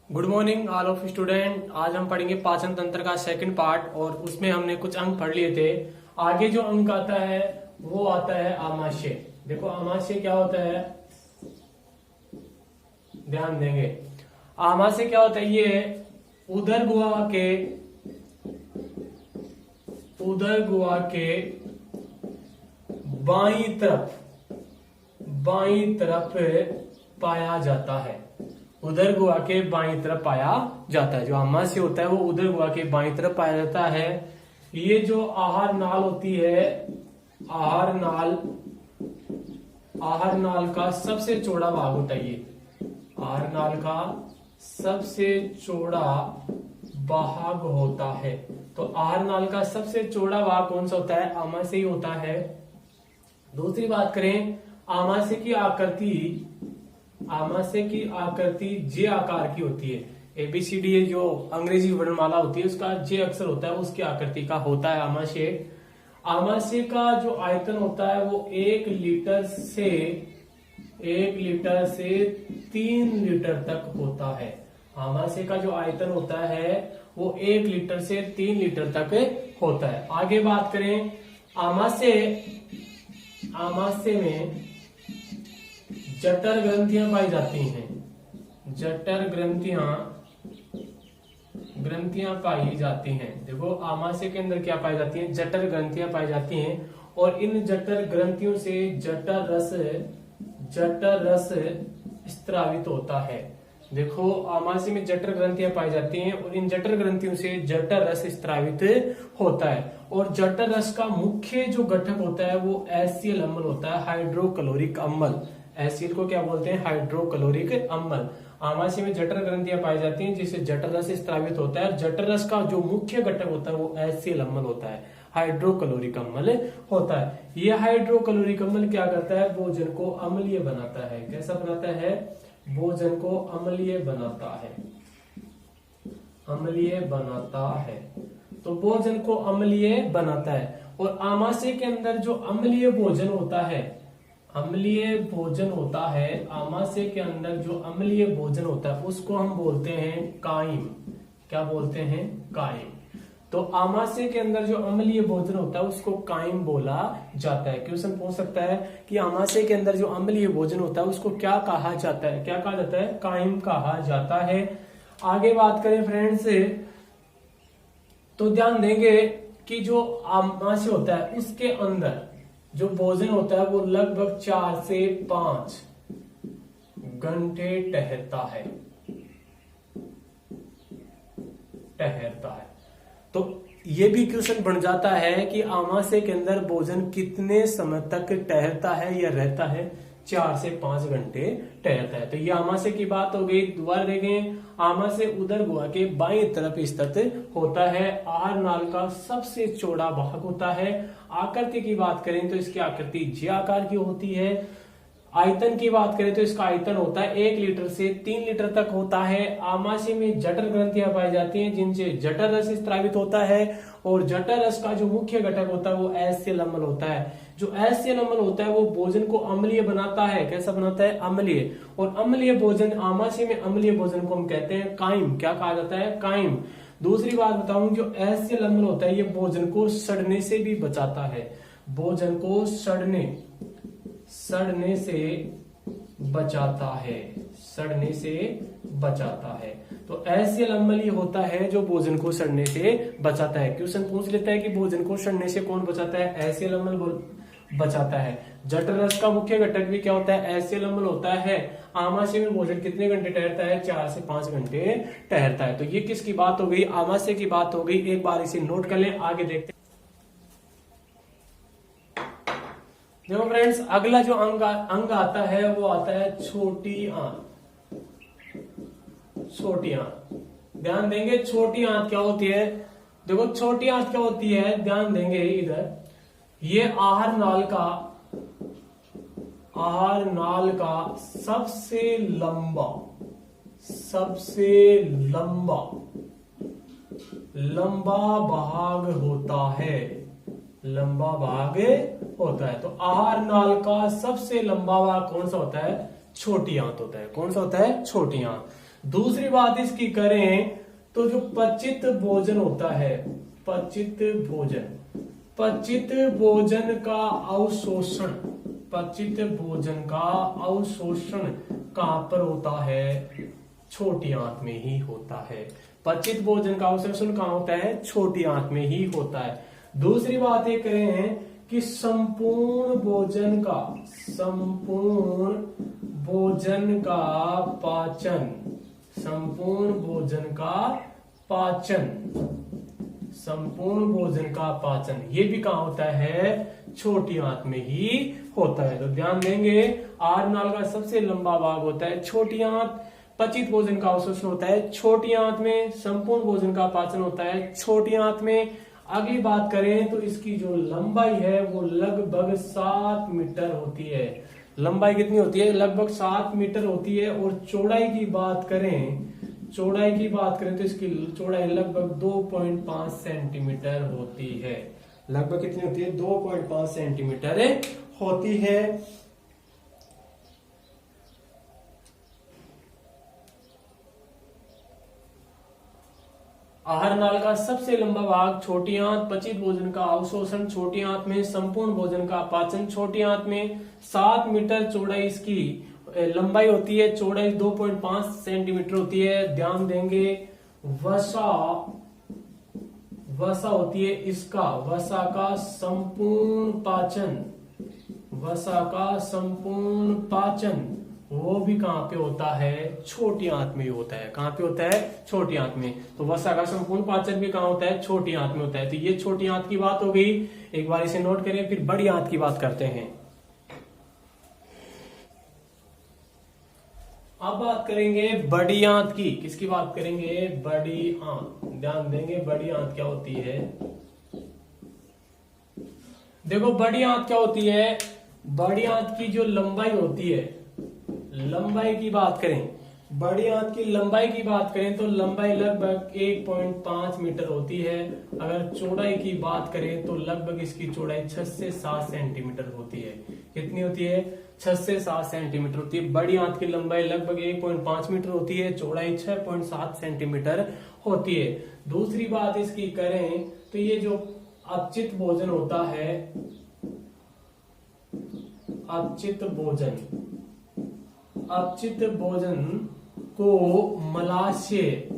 Good morning all of student. आज हम पढ़ेंगे पाचन तंत्र का सेकंड पार्ट और उसमें हमने कुछ अंक पढ़ लिए थे। आगे जो अंक आता है वो आता है आमाशय। देखो आमाशय क्या होता है, ध्यान देंगे। आमाशय क्या होता है, ये उदर गुहा के बाईं तरफ पाया जाता है। उदर गुहा के बाईं तरफ पाया जाता है। जो आमाशय होता है वो उदर गुहा के बाईं तरफ पाया जाता है। ये जो आहार नाल होती है, आहार नाल का सबसे चौड़ा भाग होता है। ये आहार नाल का सबसे चौड़ा भाग होता है। तो आहार नाल का सबसे चौड़ा भाग कौन सा होता है, आमाशय ही होता है। दूसरी बात करें, आमाशय की आकृति जे आकार की होती है। एबीसीडी जो अंग्रेजी वर्णमाला होती है उसका जे अक्षर होता है, उसकी आकृति का होता है आमाशय। आमाशय का जो आयतन होता है वो 1 लीटर से 3 लीटर तक होता है। आमाशय का जो आयतन होता है वो 1 लीटर से 3 लीटर तक होता है। आगे बात करें, आमाशय में जठर ग्रंथियां पाई जाती हैं। जठर ग्रंथियां पाई जाती हैं। देखो आमाशय के अंदर क्या पाई जाती है, जठर ग्रंथियां पाई जाती हैं और इन जठर ग्रंथियों से जठर रस स्त्रावित होता है। देखो आमाशय में जठर ग्रंथियां पाई जाती हैं और इन जठर ग्रंथियों से जठर रस स्त्रावित होता है। और जठर रस का मुख्य जो घटक होता है वो एसियल अम्ल होता है, हाइड्रोक्लोरिक अम्ल। एसिड को क्या बोलते हैं, हाइड्रोक्लोरिक अम्ल। आमाशय में जठर ग्रंथियां पाई जाती हैं जिससे जठर रस स्त्रावित होता है। जठर रस का जो मुख्य घटक होता है वो एसियल अम्ल होता है, हाइड्रोक्लोरिक अम्ल होता है। ये हाइड्रोक्लोरिक अम्ल क्या करता है, भोजन को अम्लीय बनाता है। कैसा बनाता है, भोजन को अम्लीय बनाता है, अम्लीय बनाता है। तो भोजन को अम्लीय बनाता है। और आमाशय के अंदर जो अम्लीय भोजन होता है, आमाशय के अंदर जो अम्लीय भोजन होता है उसको हम बोलते हैं काइम। क्या बोलते हैं, काइम। तो आमाशय के अंदर जो अम्लीय भोजन होता है उसको काइम बोला जाता है। क्वेश्चन पूछ सकता है कि आमाशय के अंदर जो अम्लीय भोजन होता है उसको क्या कहा जाता है, क्या कहा जाता है, काइम कहा जाता है। आगे बात करें फ्रेंड्स, तो ध्यान देंगे कि जो आमाशय होता है उसके अंदर जो भोजन होता है वो लगभग 4 से 5 घंटे ठहरता है। तो ये भी क्वेश्चन बन जाता है कि आमाशय के अंदर भोजन कितने समय तक ठहरता है या रहता है, 4 से 5 घंटे ठहरता है। तो ये आमाशय की बात हो गई। दोबारा देखें, आमाशय उदर गुहा के बाईं तरफ स्थित होता है। आहार नाल का सबसे चौड़ा भाग होता है। आकृति की बात करें तो इसकी आकृति जे आकार की होती है। आयतन की बात करें तो इसका आयतन होता है 1 लीटर से 3 लीटर तक होता है। आमाशय में जठर ग्रंथियां पाई जाती हैं जिनसे जठर रस स्त्रावित होता है और जठर रस का जो मुख्य घटक होता है वो एसियल अम्ल होता है। जो एसियल अम्ल होता है वो भोजन को अम्लीय बनाता है। कैसा बनाता है, अम्लीय। और अम्लीय भोजन, आमाशय में अम्लीय भोजन को हम कहते हैं काइम। क्या कहा जाता है, काइम। दूसरी बात बताऊं, जो एसियल अम्ल होता है ये भोजन को सड़ने से भी बचाता है। भोजन को सड़ने से बचाता है। तो एसियल अम्ल ही होता है जो भोजन को सड़ने से बचाता है। क्वेश्चन पूछ लेता है कि भोजन को सड़ने से कौन बचाता है, एसियल अम्ल बचाता है। जठर रस का मुख्य घटक भी क्या होता है, एसियल अम्ल होता है। आमाशय में भोजन कितने घंटे ठहरता है, 4 से 5 घंटे ठहरता है। तो ये किसकी बात हो गई, आमाशय की बात हो गई। एक बार इसे नोट कर लें, आगे देखते हैं। देखो फ्रेंड्स, अगला जो अंग आता है वो आता है छोटी आंत। छोटी आंत, ध्यान देंगे छोटी आंत क्या होती है। देखो छोटी आंत क्या होती है, ध्यान देंगे इधर। ये आहार नाल का सबसे लंबा भाग होता है। तो आहार नाल का सबसे लंबा भाग कौन सा होता है, छोटी आंत होता है। कौन सा होता है, छोटी आंत। दूसरी बात इसकी करें तो जो पचित भोजन होता है, पचित भोजन का अवशोषण, पचित भोजन का अवशोषण कहां पर होता है? छोटी आंत में ही होता है। पचित भोजन का अवशोषण कहां होता है? छोटी आंत में ही होता है। दूसरी बात ये करें कि संपूर्ण भोजन पाचन, संपूर्ण भोजन का पाचन ये भी कहां होता है? छोटी आंत में ही होता है। तो ध्यान देंगे, आहार नाल का सबसे लंबा भाग होता है छोटी आंत, पचित भोजन का अवशोषण होता है छोटी आंत में, संपूर्ण भोजन का पाचन होता है छोटी आंत में। अगली बात करें तो इसकी जो लंबाई है वो लगभग 7 मीटर होती है। लंबाई कितनी होती है? लगभग 7 मीटर होती है। और चौड़ाई की बात करें तो इसकी चौड़ाई लगभग 2.5 सेंटीमीटर होती है। लगभग कितनी होती है? 2.5 सेंटीमीटर होती है। आहार नाल का सबसे लंबा भाग छोटी आंत, पचित भोजन का अवशोषण छोटी आंत में, संपूर्ण भोजन का पाचन छोटी आंत में। 7 मीटर चौड़ाई इसकी लंबाई होती है, चौड़ाई 2.5 सेंटीमीटर होती है। ध्यान देंगे, वसा होती है इसका, वसा का संपूर्ण पाचन वो भी कहां पे होता है? छोटी आंत में ही होता है। कहां पे होता है? छोटी आंत में। तो वसा का संपूर्ण पाचन भी कहां होता है? छोटी आंत में होता है। तो ये छोटी आंत की बात हो गई, एक बार इसे नोट करें। फिर बड़ी आंत की बात करते हैं। अब बात करेंगे बड़ी आंत की। किसकी बात करेंगे? बड़ी आंत। ध्यान देंगे, बड़ी आंत क्या होती है? देखो, बड़ी आंत क्या होती है? बड़ी आंत की जो लंबाई होती है, लंबाई की बात करें, बड़ी आंत की लंबाई की बात करें तो लंबाई लगभग 1.5 मीटर होती है। अगर चौड़ाई की बात करें तो लगभग इसकी चौड़ाई 6 से 7 सेंटीमीटर होती है। कितनी होती है? 6 से 7 सेंटीमीटर होती है। बड़ी आंत की लंबाई लगभग 1.5 मीटर होती है, चौड़ाई 6.7 सेंटीमीटर होती है। दूसरी बात इसकी करें तो ये जो अपचित भोजन होता है, अपचित भोजन को मलाशय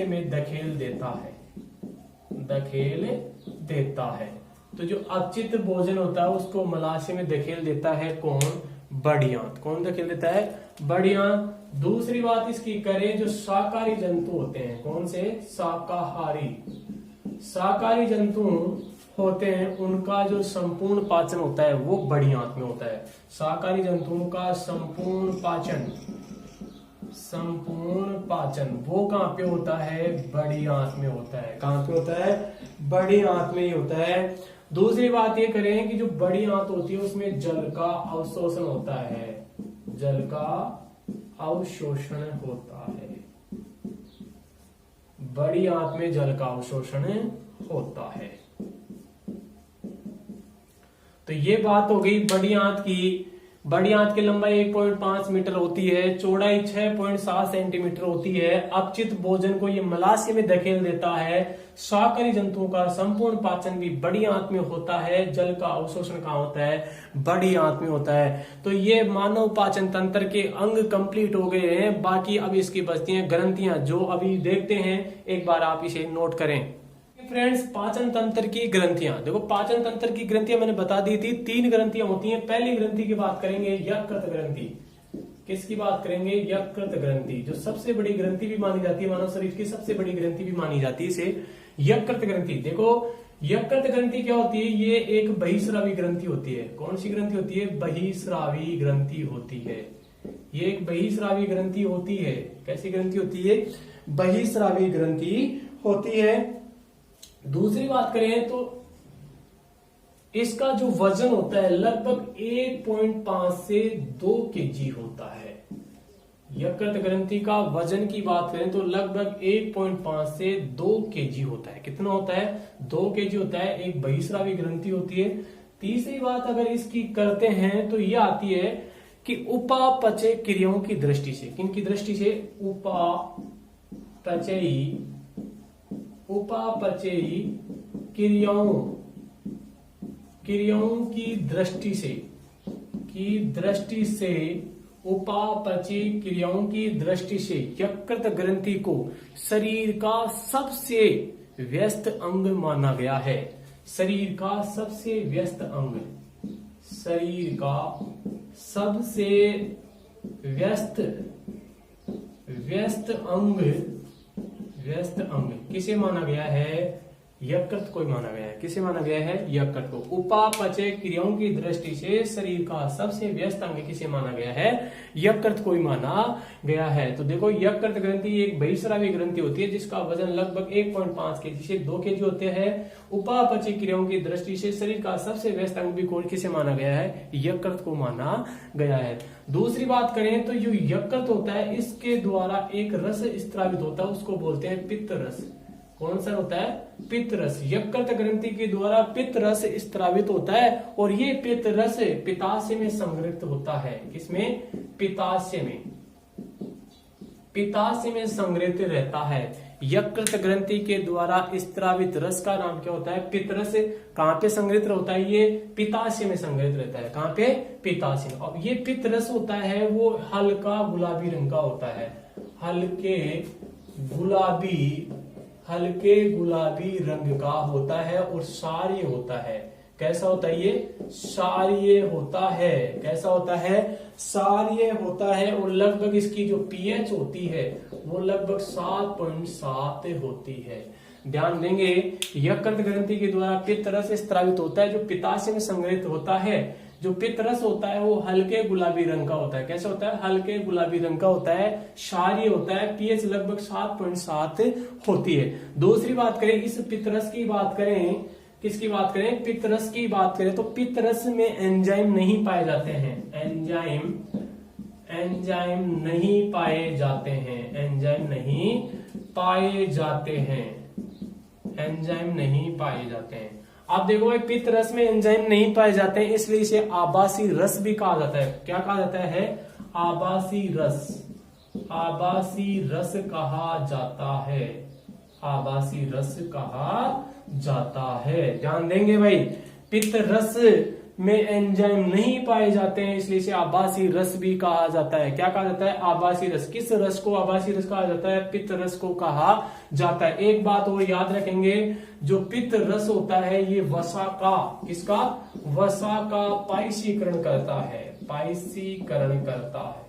में धकेल देता है। तो जो अपचित भोजन होता है उसको मलाशय में धकेल देता है कौन? बड़ी आंत। कौन धकेल देता है? बड़ी आंत। दूसरी बात इसकी करें, जो शाकाहारी जंतु होते हैं, कौन से? शाकाहारी जंतु होते हैं, उनका जो संपूर्ण पाचन होता है वो बड़ी आंत में होता है। शाकाहारी जंतुओं का संपूर्ण पाचन वो कहां पे होता है? बड़ी आंत में होता है। कहां पे होता है? बड़ी आंत में ही होता है। दूसरी बात ये करें कि जो बड़ी आंत होती है उसमें जल का अवशोषण होता है, जल का अवशोषण होता है। बड़ी आंत में जल का अवशोषण होता है। तो ये बात हो गई बड़ी आंत की। बड़ी आंत की लंबाई 1.5 मीटर होती है, चौड़ाई 6.7 सेंटीमीटर होती है। अपचित भोजन को ये मलाशय में धकेल देता है। शाकाहारी जंतुओं का संपूर्ण पाचन भी बड़ी आंत में होता है। जल का अवशोषण कहां होता है? बड़ी आंत में होता है। तो ये मानव पाचन तंत्र के अंग कंप्लीट हो गए हैं। बाकी अब इसकी बचती हैं ग्रंथियां, जो अभी देखते हैं। एक बार आप इसे नोट करें। फ्रेंड्स, पाचन तंत्र की ग्रंथियां, देखो पाचन तंत्र की ग्रंथियां मैंने बता दी थी, 3 ग्रंथियां होती हैं। पहली ग्रंथि की बात करेंगे यकृत ग्रंथि। किसकी बात करेंगे? यकृत ग्रंथि, जो सबसे बड़ी ग्रंथि भी मानी जाती है, मानव शरीर की सबसे बड़ी ग्रंथि भी मानी जाती है इसे यकृत ग्रंथि। देखो, यकृत ग्रंथि क्या होती है? ये एक बहिस्रावी ग्रंथि होती है। कौन सी ग्रंथि होती है? बहिस्रावी ग्रंथि होती है। ये एक बहिस्रावी ग्रंथि होती है। कैसी ग्रंथि होती है? बहिस्रावी ग्रंथि होती है। दूसरी बात करें तो इसका जो वजन होता है लगभग 1.5 से 2 केजी होता है। यकृत ग्रंथि का वजन की बात करें तो लगभग 1.5 से 2 केजी होता है। कितना होता है? 2 केजी होता है। एक बहिस्रावी ग्रंथि होती है। तीसरी बात अगर इसकी करते हैं तो यह आती है कि उपापचय क्रियाओं की दृष्टि से, किनकी दृष्टि से, उपापचयी क्रियाओं की दृष्टि से उपापचयी क्रियाओं की दृष्टि से यकृत ग्रंथि को शरीर का सबसे व्यस्त अंग माना गया है। शरीर का सबसे व्यस्त अंग, शरीर का सबसे व्यस्त अंग किसे माना गया है, यकृत को माना गया है। किसे माना गया है, यकृत को। उपापचय क्रियाओं की दृष्टि से शरीर का सबसे व्यस्त अंग किसे माना गया है, यकृत को माना गया है। तो देखो, यकृत ग्रंथि एक बहिस्रावी ग्रंथि होती है जिसका वजन लगभग 1.5 केजी से 2 केजी होते हैं। उपापचय क्रियाओं की दृष्टि से शरीर का सबसे व्यस्त अंग भी कौन किसे माना गया है, यकृत को माना गया है। दूसरी बात करें तो जो यकृत होता है इसके द्वारा एक रस स्त्रावित होता है, उसको बोलते हैं पित्त रस। कौन सा होता है, पित्त रस। यकृत ग्रंथि के द्वारा पित्त रस स्त्रावित होता है और ये पित्त रस पित्ताशय में संग्रहित होता है। किसमें, पित्ताशय में संग्रहित रहता है। यकृत ग्रंथि के द्वारा स्त्रावित रस का नाम क्या होता है, पित्त रस। कहां पे संग्रहित होता है, ये पित्ताशय में संग्रहित रहता है। कहां पे, पित्ताशय में। अब ये पित्त रस होता है वो हल्का गुलाबी रंग का होता है, हल्के गुलाबी रंग का होता है और क्षारीय होता है। कैसा होता है ये, क्षारीय होता है। कैसा होता है, क्षारीय होता है। और लगभग इसकी जो पीएच होती है वो लगभग 7.7 होती है। ध्यान देंगे, यकृत ग्रंथि के द्वारा पित्त रस स्त्रावित होता है जो पित्ताशय में संग्रहित होता है। जो पित्त रस होता है वो हल्के गुलाबी रंग का होता है। कैसा होता है, हल्के गुलाबी रंग का होता है, क्षारीय होता है, पीएच लगभग 7.7 होती है। दूसरी बात करें, इस पित्त रस की बात करें, किसकी बात करें, पित्त रस की बात करें तो पित्त रस में एंजाइम नहीं पाए जाते हैं। एंजाइम नहीं पाए जाते हैं, एंजाइम नहीं पाए जाते हैं, एंजाइम नहीं पाए जाते हैं। आप देखो भाई, पित्त रस में एंजाइम नहीं पाए जाते हैं इसलिए इसे आभासी रस भी कहा जाता है। क्या कहा जाता है, आभासी रस। आभासी रस कहा जाता है, आभासी रस कहा जाता है। ध्यान देंगे भाई, पित्त रस में एंजाइम नहीं पाए जाते हैं इसलिए इसे आभासी रस भी कहा जाता है। क्या कहा जाता है, आभासी रस। किस रस को आभासी रस कहा जाता है, पित्त रस को कहा जाता है। एक बात और याद रखेंगे, जो पित्त रस होता है ये वसा का, किसका, वसा का पायसीकरण करता है, पायसीकरण करता है।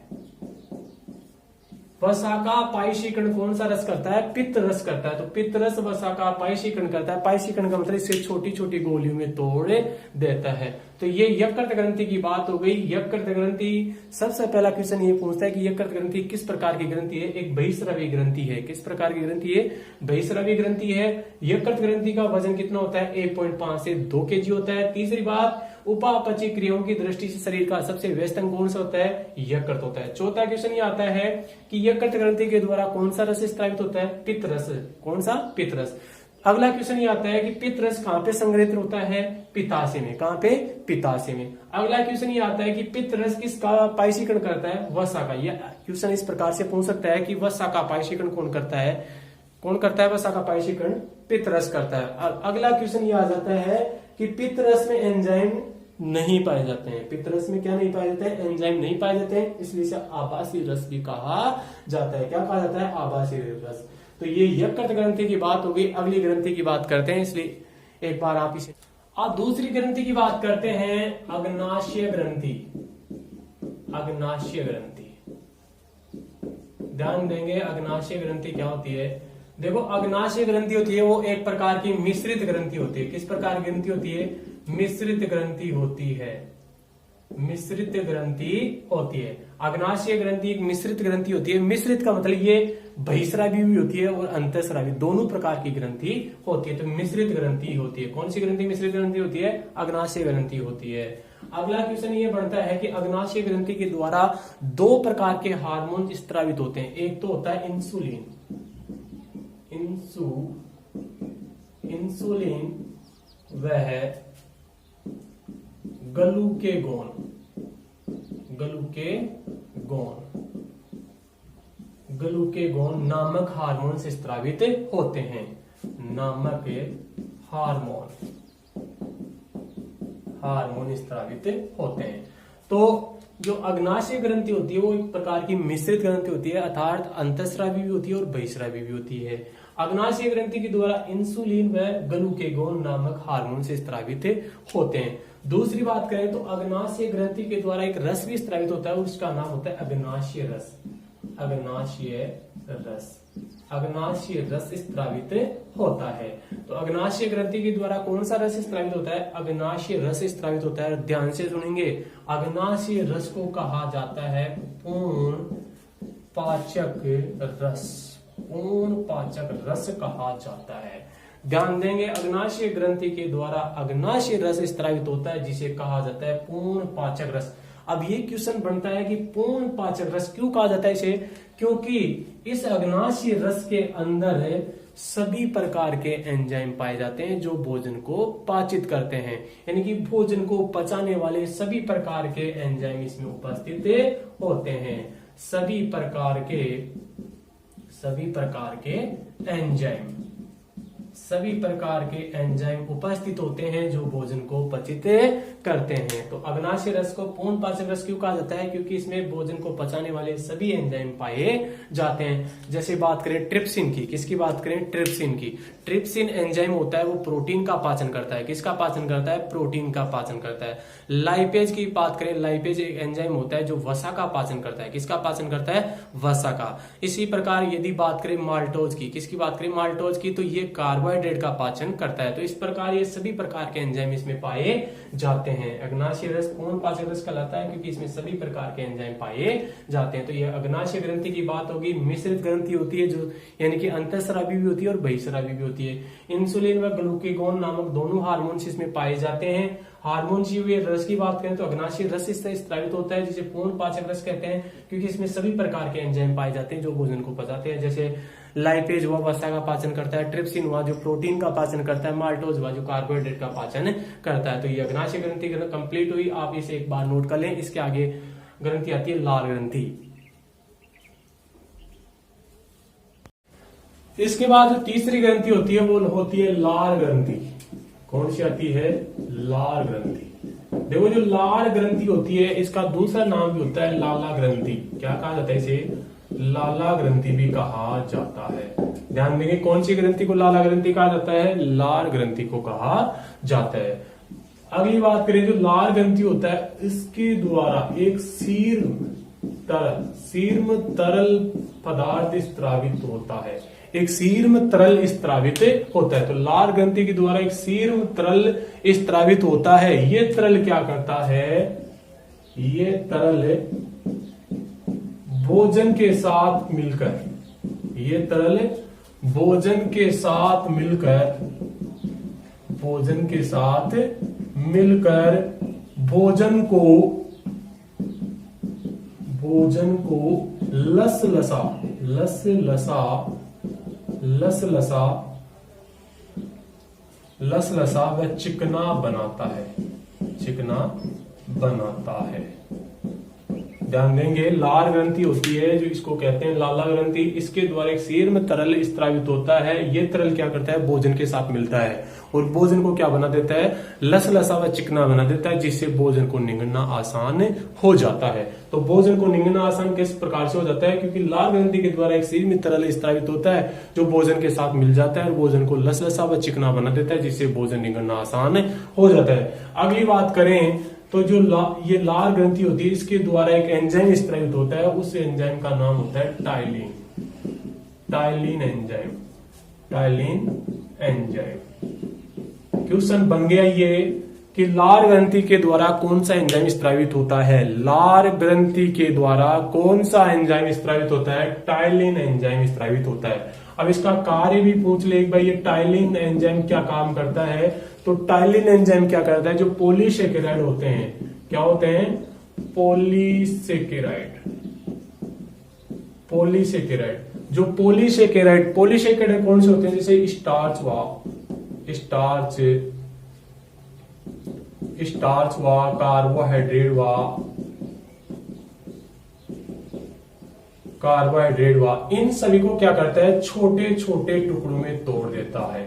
वसा का पायसीकरण कौन सा रस करता है, पित्त रस करता है। तो पित्त रस वसा का पायसीकरण करता है। पायसीकरण का मतलब इसे छोटी छोटी गोलियों में तोड़ देता है। तो ये यकृत ग्रंथि की बात हो गई। यकृत ग्रंथि, सबसे पहला क्वेश्चन ये पूछता है कि यकृत ग्रंथि किस प्रकार की ग्रंथि है, एक बहिस्रावी ग्रंथि है। किस प्रकार की ग्रंथि है, बहिस्रावी ग्रंथि है। यकृत ग्रंथि का वजन कितना होता है, 1.5 से 2 केजी होता है। तीसरी बात, उपापचय क्रियाओं की दृष्टि से शरीर का सबसे व्यस्त अंग कौन सा होता है, यकृत होता है। चौथा क्वेश्चन ये आता है कि यकृत ग्रंथि के द्वारा कौन सा रस स्त्रावित होता है, पित्त रस। कौन सा, पित्त रस। अगला क्वेश्चन ये आता है कि पित्त रस कहां पे संग्रहित होता है, पित्ताशय में। कहां पे, पित्ताशय में। अगला क्वेश्चन ये आता है कि पित्त रस किसका पायसीकरण करता है, वसा का। यह क्वेश्चन इस प्रकार से पूछ सकता है कि वसा का पायसीकरण कौन करता है, कौन करता है वसा का पायसीकरण, पित्त रस करता है। अगला क्वेश्चन ये आ जाता है कि पित्त रस में एंजाइम नहीं पाए जाते हैं। पित्त रस में क्या नहीं पाए जाते हैं, एंजाइम नहीं पाए जाते हैं, इसलिए इसे आभासी रस भी कहा जाता है। क्या कहा जाता है, आभासी रस। तो ये यकृत ग्रंथि की बात हो गई। अगली ग्रंथि की बात करते हैं, इसलिए एक बार आप इसे, आप दूसरी ग्रंथि की बात करते हैं, अग्नाशय ग्रंथि। अग्नाशय ग्रंथि, ध्यान देंगे अग्नाशय ग्रंथि क्या होती है। देखो, अग्नाशय ग्रंथि होती है वो एक प्रकार की मिश्रित ग्रंथि होती है। किस प्रकार की ग्रंथि होती है, मिश्रित ग्रंथि होती है, मिश्रित ग्रंथि होती है। अग्नाशय ग्रंथि एक मिश्रित ग्रंथि होती है। मिश्रित का मतलब ये बहिस्रावी भी होती है और अंतःस्रावी, दोनों प्रकार की ग्रंथि होती है। तो मिश्रित ग्रंथि होती है। कौन सी ग्रंथि मिश्रित ग्रंथि होती है, अग्नाशय ग्रंथि होती है। अगला क्वेश्चन ये बनता है कि अग्नाशय ग्रंथि के द्वारा 2 प्रकार के हार्मोन स्त्रावित होते हैं। एक तो होता है इंसुलिन, इंसुलिन वह ग्लूकेगोन, ग्लूकेगॉन नामक हार्मोन से स्रावित होते हैं। नामक हार्मोन स्रावित होते हैं। तो जो अग्नाशय ग्रंथि होती है वो एक प्रकार की मिश्रित ग्रंथि होती है, अर्थात अंतःस्रावी भी होती है और बहिःस्रावी भी होती है। अग्नाशय ग्रंथि के द्वारा इंसुलिन व ग्लूकेगॉन नामक हार्मोन से स्रावित होते हैं। दूसरी बात करें तो अग्नाशय ग्रंथि के द्वारा एक रस भी स्रावित होता है और उसका नाम होता है अग्नाशय रस। अग्नाशय रस स्रावित होता है। तो अग्नाशय ग्रंथि के द्वारा कौन सा रस स्रावित होता है? अग्नाशय रस स्रावित होता है। ध्यान से सुनेंगे, अग्नाशय रस को कहा जाता है पूर्ण पाचक रस कहा जाता है। ध्यान देंगे, अग्नाशय ग्रंथि के द्वारा अग्नाशय रस स्रावित होता है जिसे कहा जाता है पूर्ण पाचक रस। अब ये क्वेश्चन बनता है कि पूर्ण पाचक रस क्यों कहा जाता है इसे? क्योंकि इस अग्नाशय रस के अंदर सभी प्रकार के एंजाइम पाए जाते हैं जो भोजन को पाचित करते हैं, यानी कि भोजन को पचाने वाले सभी प्रकार के एंजाइम इसमें उपस्थित होते हैं। सभी प्रकार के एंजाइम उपस्थित होते हैं जो भोजन को पचित करते हैं। तो अग्नाशय रस को पूर्ण पाचक रस क्यों कहा जाता है? क्योंकि इसमें भोजन को पचाने वाले सभी एंजाइम पाए जाते हैं। जैसे बात करें ट्रिप्सिन की, किसकी बात करें? ट्रिप्सिन की। ट्रिप्सिन एंजाइम होता है वो प्रोटीन का पाचन करता है। किसका पाचन करता है? प्रोटीन का पाचन करता है। लाइपेज की बात करें, लाइपेज एक एंजाइम होता है जो वसा का पाचन करता है। किसका पाचन करता है? वसा का। इसी प्रकार यदि बात करें माल्टोज की, किसकी बात करें? माल्टोज की, तो ये कार्बोहाइड्रेट का पाचन करता है। तो इस प्रकार ये सभी प्रकार के एंजाइम इसमें पाए जाते हैं। अग्नाशय रस पूर्ण पाचक रस कहलाता है क्योंकि इसमें सभी प्रकार के एंजाइम पाए जाते हैं। तो ये अग्नाशय ग्रंथि की बात होगी। मिश्रित ग्रंथि होती है जो यानी कि अंतःस्रावी भी होती है और बहिःस्रावी भी होती है। इंसुलिन व ग्लूकेगॉन नामक दोनों हार्मोन्स इसमें पाए जाते हैं। हार्मोन हुए रस की बात करें तो अग्नाशय रस इससे स्रावित होता है जिसे पूर्ण पाचक रस कहते हैं क्योंकि इसमें सभी प्रकार के एंजाइम पाए जाते हैं जो भोजन को पचाते हैं। जैसे लाइपेज हुआ वसा का पाचन करता है, ट्रिप्सिन हुआ जो प्रोटीन का पाचन करता है, माल्टोज हुआ जो कार्बोहाइड्रेट का पाचन करता है। तो ये अग्नाशय ग्रंथि कंप्लीट हुई। आप इसे एक बार नोट कर लें। इसके आगे ग्रंथि आती है लाल ग्रंथि। इसके बाद जो तीसरी ग्रंथि होती है वो होती है लाल ग्रंथि। कौन सी आती है? लाल ग्रंथि। देखो जो लाल ग्रंथि होती है इसका दूसरा नाम भी होता है लाला ग्रंथि। क्या कहा जाता है इसे? लाला ग्रंथि भी कहा जाता है। ध्यान देंगे, कौन सी ग्रंथि को लाला ग्रंथि कहा जाता है? लाल ग्रंथि को कहा जाता है। अगली बात करें, जो लाल ग्रंथि होता है इसके द्वारा एक सीर्म तरल पदार्थ स्रावित होता है। एक सीर्म तरल स्रावित होता है। तो लाल ग्रंथि के द्वारा एक सीर्म तरल स्रावित होता है। ये तरल क्या करता है? ये तरल भोजन के साथ मिलकर भोजन को लसलसा व चिकना बनाता है। ध्यान देंगे, लाल ग्रंथि होती है जो इसको कहते हैं लाला ग्रंथि। इसके द्वारा एक सीर्म तरल स्रावित होता है। ये तरल क्या करता है? भोजन के साथ मिलता है और भोजन को क्या बना देता है? लसलसा व चिकना बना देता है जिससे भोजन को निगलना आसान हो जाता है। तो भोजन को निगलना आसान किस प्रकार से हो जाता है? क्योंकि लाल ग्रंथि के द्वारा एक सीर्म तरल स्रावित होता है जो भोजन के साथ मिल जाता है और भोजन को लसलसा व चिकना बना देता है जिससे भोजन निगलना आसान हो जाता है। अगली बात करें तो जो ये लाल ग्रंथि होती है इसके द्वारा एक एंजाइम स्रावित होता है। उस एंजाइम का नाम होता है टाइलिन एंजाइम। क्वेश्चन बन गया ये कि लाल ग्रंथि के द्वारा कौन सा एंजाइम स्रावित होता है? लाल ग्रंथि के द्वारा कौन सा एंजाइम स्रावित होता है? टाइलिन एंजाइम स्रावित होता है। अब इसका कार्य भी पूछ ले एक भाई, ये टाइलिन एंजाइम क्या काम करता है? तो टाइलिन एंजाइम क्या करता है? जो पॉलीसेकेराइड होते हैं, क्या होते हैं? पॉलीसेकेराइड। जो पॉलीसेकेराइड कौन से होते हैं? जैसे स्टार्च हुआ, कार्बोहाइड्रेट हुआ, कार्बोहाइड्रेट व इन सभी को क्या करता है, छोटे छोटे टुकड़ों में तोड़ देता है,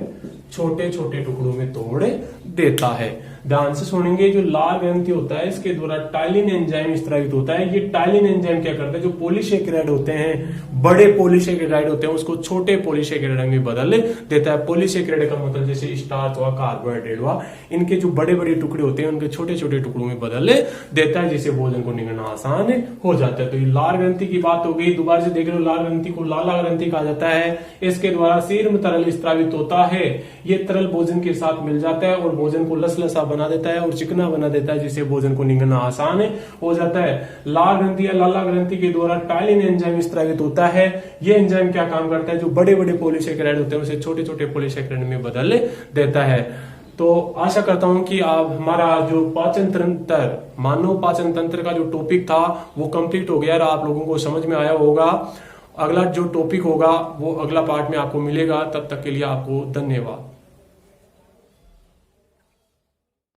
छोटे छोटे टुकड़ों में तोड़ देता है। ध्यान से सुनेंगे, जो लाल ग्रंथि होता है इसके द्वारा टाइलिन एंजाइम स्रावित होता है। ये टाइलिन एंजाइम क्या करता है, जो पॉलीसेकेराइड होते हैं, बड़े पॉलीसेकेराइड होते हैं, उसको छोटे पॉलीसेकेराइड में बदल देता है। पॉलीसेकेराइड का मतलब जैसे स्टार्च हुआ, कार्बोहाइड्रेट हुआ, इनके जो बड़े बड़े टुकड़े होते हैं उनके छोटे छोटे टुकड़ों में बदल देता है, जिससे भोजन को निगलना आसान हो जाता है। तो ये लाल ग्रंथि की बात हो गई। दोबारा से देख लो, लाल ग्रंथि को लाला ग्रंथि कहा जाता है। इसके द्वारा शीर्म तरल स्रावित होता है। ये तरल भोजन के साथ मिल जाता है और भोजन को लसलसा बना देता है और चिकना बना देता है, जिससे भोजन को निगलना आसान हो जाता है। लाल ग्रंथि या लाला ग्रंथि के द्वारा टाइलिन एंजाइम स्रावित होता है। ये एंजाइम क्या काम करता है, जो बड़े बड़े पॉलीसेकेराइड होते हैं उसे छोटे छोटे पॉलीसेकेराइड में बदल देता है। तो आशा करता हूं कि आप हमारा जो पाचन तंत्र, मानव पाचन तंत्र का जो टॉपिक था वो कंप्लीट हो गया और आप लोगों को समझ में आया होगा। अगला जो टॉपिक होगा वो अगला पार्ट में आपको मिलेगा। तब तक के लिए आपको धन्यवाद।